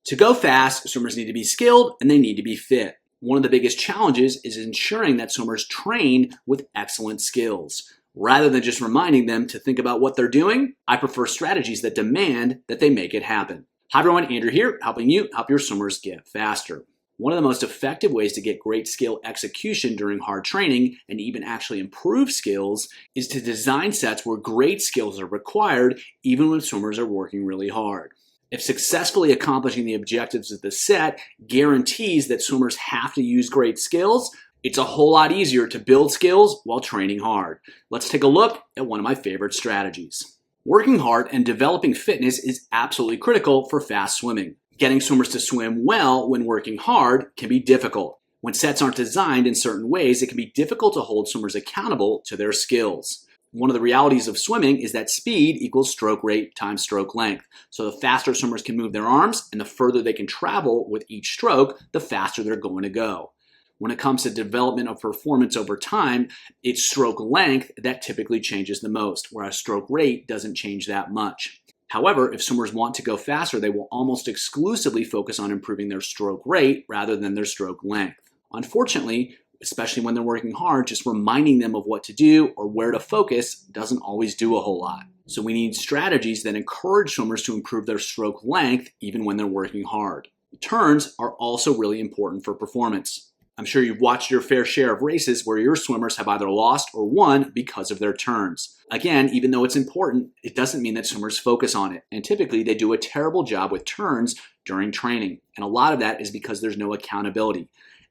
To go fast, swimmers need to be skilled and they need to be fit. One of the biggest challenges is ensuring that swimmers train with excellent skills. Rather than just reminding them to think about what they're doing, I prefer strategies that demand that they make it happen. Hi everyone, Andrew here, helping you help your swimmers get faster. One of the most effective ways to get great skill execution during hard training and even actually improve skills is to design sets where great skills are required even when swimmers are working really hard. If successfully accomplishing the objectives of the set guarantees that swimmers have to use great skills, it's a whole lot easier to build skills while training hard. Let's take a look at one of my favorite strategies. Working hard and developing fitness is absolutely critical for fast swimming. Getting swimmers to swim well when working hard can be difficult. When sets aren't designed in certain ways, it can be difficult to hold swimmers accountable to their skills. One of the realities of swimming is that speed equals stroke rate times stroke length. So the faster swimmers can move their arms and the further they can travel with each stroke, the faster they're going to go. When it comes to development of performance over time, it's stroke length that typically changes the most, whereas stroke rate doesn't change that much. However, if swimmers want to go faster, they will almost exclusively focus on improving their stroke rate rather than their stroke length. Unfortunately, especially when they're working hard, just reminding them of what to do or where to focus doesn't always do a whole lot. So we need strategies that encourage swimmers to improve their stroke length even when they're working hard. Turns are also really important for performance. I'm sure you've watched your fair share of races where your swimmers have either lost or won because of their turns. Again, even though it's important, it doesn't mean that swimmers focus on it. And typically they do a terrible job with turns during training. And a lot of that is because there's no accountability.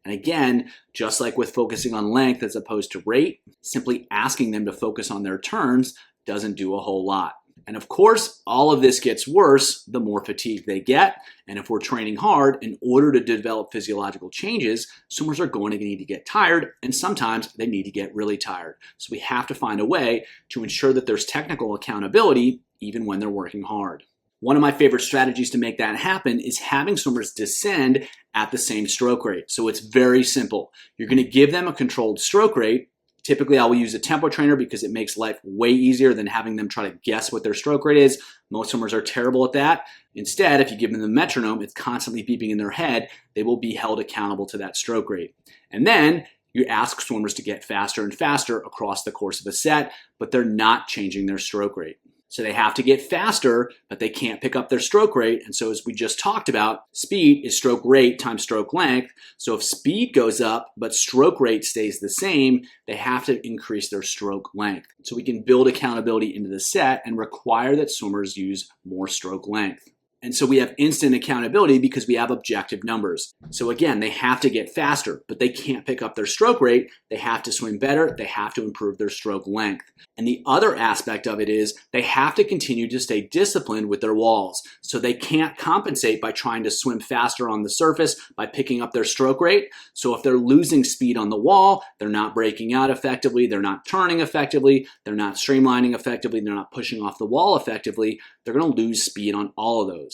And again, just like with focusing on length as opposed to rate, simply asking them to focus on their turns doesn't do a whole lot. And of course, all of this gets worse the more fatigued they get. And if we're training hard, in order to develop physiological changes, swimmers are going to need to get tired, and sometimes they need to get really tired. So we have to find a way to ensure that there's technical accountability even when they're working hard. One of my favorite strategies to make that happen is having swimmers descend at the same stroke rate. So it's very simple. You're going to give them a controlled stroke rate. Typically, I will use a tempo trainer because it makes life way easier than having them try to guess what their stroke rate is. Most swimmers are terrible at that. Instead, if you give them the metronome, it's constantly beeping in their head. They will be held accountable to that stroke rate. And then you ask swimmers to get faster and faster across the course of a set, but they're not changing their stroke rate. So they have to get faster, but they can't pick up their stroke rate. And so as we just talked about, speed is stroke rate times stroke length. So if speed goes up, but stroke rate stays the same, they have to increase their stroke length. So we can build accountability into the set and require that swimmers use more stroke length. And so we have instant accountability because we have objective numbers. So again, they have to get faster, but they can't pick up their stroke rate. They have to swim better. They have to improve their stroke length. And the other aspect of it is they have to continue to stay disciplined with their walls. So they can't compensate by trying to swim faster on the surface by picking up their stroke rate. So if they're losing speed on the wall, they're not breaking out effectively, they're not turning effectively, they're not streamlining effectively, they're not pushing off the wall effectively, they're going to lose speed on all of those.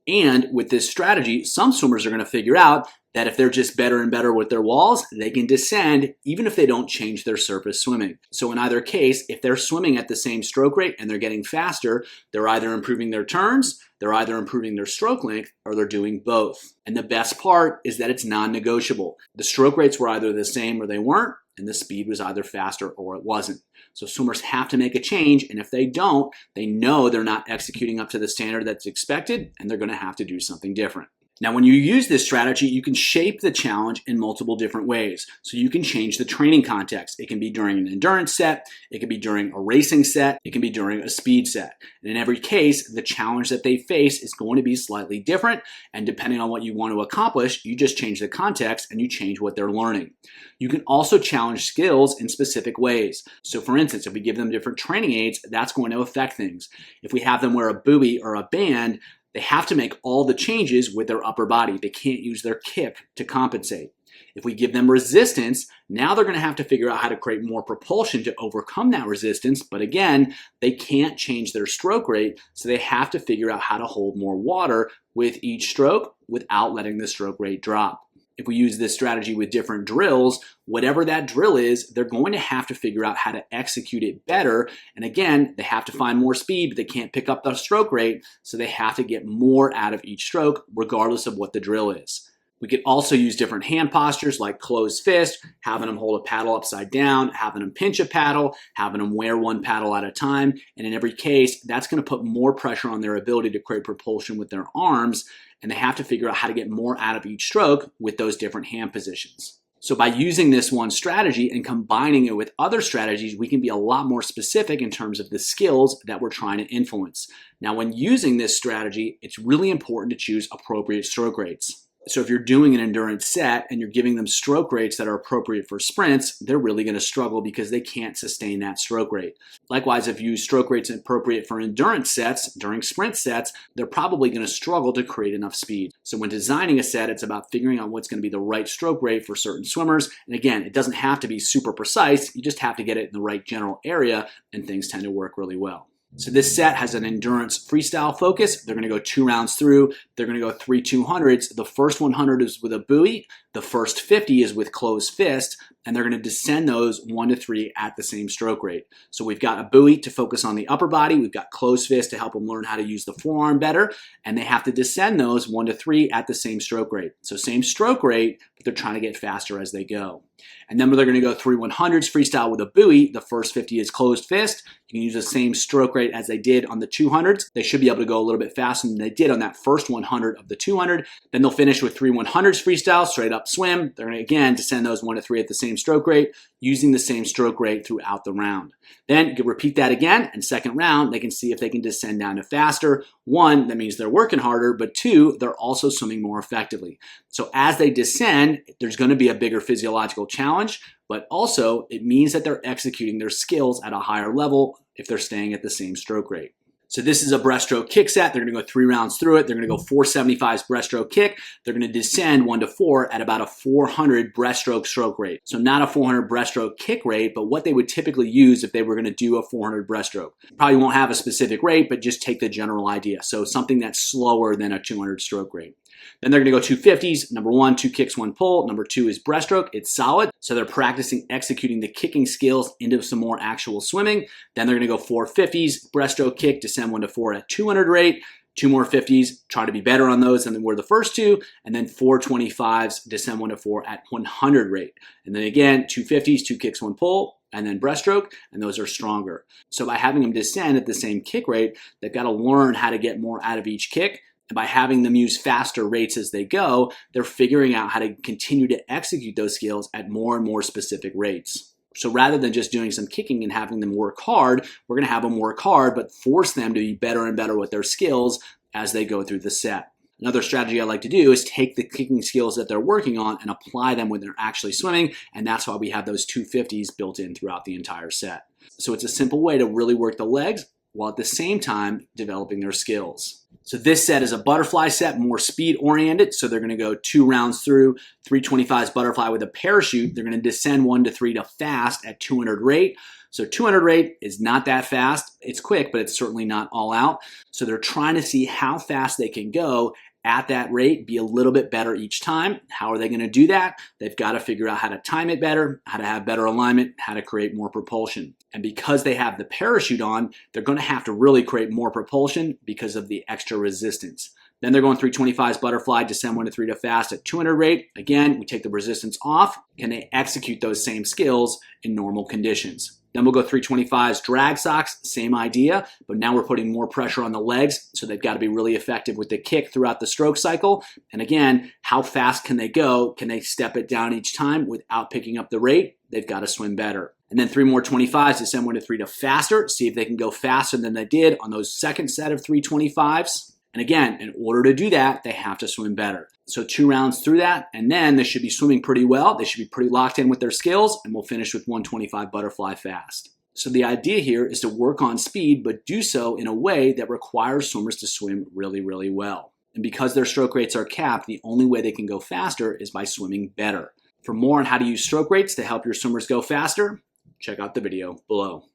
And with this strategy, some swimmers are going to figure out that if they're just better and better with their walls, they can descend even if they don't change their surface swimming. So in either case, if they're swimming at the same stroke rate and they're getting faster, they're either improving their turns, they're either improving their stroke length, or they're doing both. And the best part is that it's non-negotiable. The stroke rates were either the same or they weren't, and the speed was either faster or it wasn't. So swimmers have to make a change, and if they don't, they know they're not executing up to the standard that's expected, and they're going to have to do something different. Now, when you use this strategy, you can shape the challenge in multiple different ways. So you can change the training context. It can be during an endurance set, it can be during a racing set, it can be during a speed set. And in every case, the challenge that they face is going to be slightly different. And depending on what you want to accomplish, you just change the context and you change what they're learning. You can also challenge skills in specific ways. So for instance, if we give them different training aids, that's going to affect things. If we have them wear a buoy or a band, they have to make all the changes with their upper body. They can't use their kick to compensate. If we give them resistance, now they're going to have to figure out how to create more propulsion to overcome that resistance. But again, they can't change their stroke rate, so they have to figure out how to hold more water with each stroke without letting the stroke rate drop. If we use this strategy with different drills, whatever that drill is, they're going to have to figure out how to execute it better. And again, they have to find more speed, but they can't pick up the stroke rate, so they have to get more out of each stroke, regardless of what the drill is. We could also use different hand postures like closed fist, having them hold a paddle upside down, having them pinch a paddle, having them wear one paddle at a time. And in every case, that's going to put more pressure on their ability to create propulsion with their arms, and they have to figure out how to get more out of each stroke with those different hand positions. So by using this one strategy and combining it with other strategies, we can be a lot more specific in terms of the skills that we're trying to influence. Now, when using this strategy, it's really important to choose appropriate stroke rates. So if you're doing an endurance set and you're giving them stroke rates that are appropriate for sprints, they're really going to struggle because they can't sustain that stroke rate. Likewise, if you use stroke rates appropriate for endurance sets during sprint sets, they're probably going to struggle to create enough speed. So when designing a set, it's about figuring out what's going to be the right stroke rate for certain swimmers. And again, it doesn't have to be super precise. You just have to get it in the right general area, and things tend to work really well. So this set has an endurance freestyle focus. They're going to go 2 rounds through. They're going to go 3 200s. The first 100 is with a buoy. The first 50 is with closed fist. And they're going to descend those 1 to 3 at the same stroke rate. So we've got a buoy to focus on the upper body. We've got closed fist to help them learn how to use the forearm better. And they have to descend those 1 to 3 at the same stroke rate. So same stroke rate, but they're trying to get faster as they go. And then they're going to go 3 100s freestyle with a buoy. The first 50 is closed fist. You can use the same stroke rate as they did on the 200s. They should be able to go a little bit faster than they did on that first 100 of the 200. Then they'll finish with 3 100s freestyle, straight up swim. They're going to again descend those 1 to 3 at the same stroke rate, using the same stroke rate throughout the round. Then you can repeat that again, and second round, they can see if they can descend down to faster. 1, that means they're working harder, but 2, they're also swimming more effectively. So as they descend, there's going to be a bigger physiological challenge, but also it means that they're executing their skills at a higher level if they're staying at the same stroke rate. So this is a breaststroke kick set. They're going to go 3 rounds through it. They're going to go 475s breaststroke kick. They're going to descend 1 to 4 at about a 400 breaststroke stroke rate. So not a 400 breaststroke kick rate, but what they would typically use if they were going to do a 400 breaststroke. Probably won't have a specific rate, but just take the general idea. So something that's slower than a 200 stroke rate. Then they're going to go 250s. Number 1, 2 kicks, 1 pull. Number 2 is breaststroke. It's solid. So they're practicing executing the kicking skills into some more actual swimming. Then they're going to go 450s, breaststroke kick, descend 1 to 4 at 200 rate. 2 more 50s, try to be better on those than they were the first 2. And then 4 25s, descend 1 to 4 at 100 rate. And then again, 2 50s, 2 kicks, 1 pull, and then breaststroke, and those are stronger. So by having them descend at the same kick rate, they've got to learn how to get more out of each kick. And by having them use faster rates as they go, they're figuring out how to continue to execute those skills at more and more specific rates. So rather than just doing some kicking and having them work hard, we're going to have them work hard, but force them to be better and better with their skills as they go through the set. Another strategy I like to do is take the kicking skills that they're working on and apply them when they're actually swimming, and that's why we have those 250s built in throughout the entire set. So it's a simple way to really work the legs while at the same time developing their skills. So this set is a butterfly set, more speed oriented. So they're going to go 2 rounds through, 325s butterfly with a parachute. They're going to descend 1 to 3 to fast at 200 rate. So 200 rate is not that fast. It's quick, but it's certainly not all out. So they're trying to see how fast they can go at that rate, be a little bit better each time. How are they going to do that? They've got to figure out how to time it better, how to have better alignment, how to create more propulsion. And because they have the parachute on, they're going to have to really create more propulsion because of the extra resistance. Then they're going 325s butterfly, descend 1 to 3 to fast at 200 rate. Again, we take the resistance off. Can they execute those same skills in normal conditions? Then we'll go 325s drag socks, same idea, but now we're putting more pressure on the legs, so they've got to be really effective with the kick throughout the stroke cycle. And again, how fast can they go? Can they step it down each time without picking up the rate? They've got to swim better. And then 3 more 25s, descend 1 to 3 to faster, see if they can go faster than they did on those second set of 325s. And again, in order to do that, they have to swim better. So 2 rounds through that, and then they should be swimming pretty well. They should be pretty locked in with their skills, and we'll finish with 125 butterfly fast. So the idea here is to work on speed, but do so in a way that requires swimmers to swim really, really well. And because their stroke rates are capped, the only way they can go faster is by swimming better. For more on how to use stroke rates to help your swimmers go faster, check out the video below.